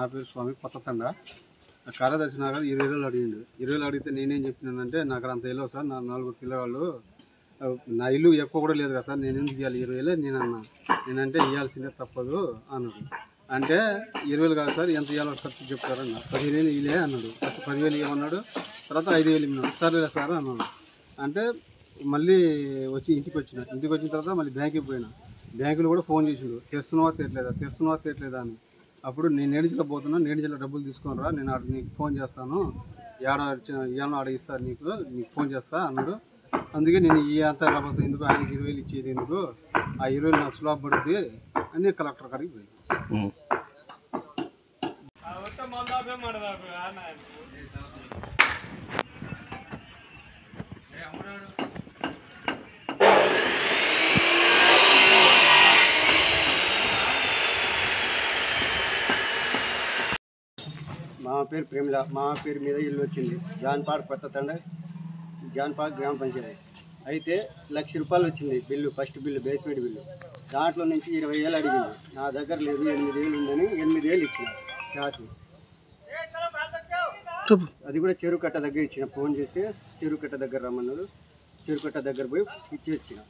నా పేరు స్వామి కొత్తతండ. కార్యదర్శి నగర్ 20,000 అడిగిండు. 20,000 అడిగితే నేనేం చెప్పినానంటే నాకు అంత తెలియదు సార్, నా 4 పిల్లవాళ్ళు, నా ఇల్లు ఎక్కువ కూడా లేదు కదా సార్, నేను ఎందుకు ఇవ్వాలి 20,000 నేనంటే ఇవ్వాల్సిందే తప్పదు అన్నాడు. అంటే 20,000 కాదు సార్, ఎంత ఇవ్వాలో ఖర్చు చెప్తారన్న. 15,000 ఇలే అన్నాడు. ఫస్ట్ 10,000 ఇవ్వమన్నాడు, తర్వాత 5,000 ఇవ్వన్నాడు. సరేలే సార్ అన్నాడు. అంటే మళ్ళీ వచ్చి ఇంటికి వచ్చిన తర్వాత మళ్ళీ బ్యాంకుకి పోయినా. బ్యాంకులో కూడా ఫోన్ చేసిండు, తెస్తున్నావా తీయట్లేదా అని. అప్పుడు నేను నేడిజిలో పోతున్నా, నేడిజిలో డబ్బులు తీసుకొని రా, నేను ఆడ నీకు ఫోన్ చేస్తాను, ఏమన్నా ఆడ ఇస్తాను నీకు ఫోన్ చేస్తా అన్నాడు. అందుకే నేను ఈ అంతా రభస ఎందుకు, ఆయనకి 20,000 ఇచ్చేది ఎందుకు, ఆ 20,000 నాకు సులాభ పడుద్ది అని కలెక్టర్ గారికి పోయింది. మా పేరు ప్రేమిల, మా పేరు మీద ఇల్లు వచ్చింది. జాన్పాడ్ కొత్తతండ, జాన్పాడ్ గ్రామ పంచాయతీ. అయితే ₹1,00,000 వచ్చింది bill, first bill, basement bill. దాంట్లో నుంచి 20,000 అడిగింది. నా దగ్గర లేదు, 8,000 ఉందని 8,000 ఇచ్చిన క్యాష్. అది కూడా చెరువు కట్ట దగ్గర ఇచ్చిన. ఫోన్ చేస్తే చెరువు కట్ట దగ్గర రమ్మన్నాడు, చెరువు కట్ట దగ్గర పోయి ఇచ్చి వచ్చిన.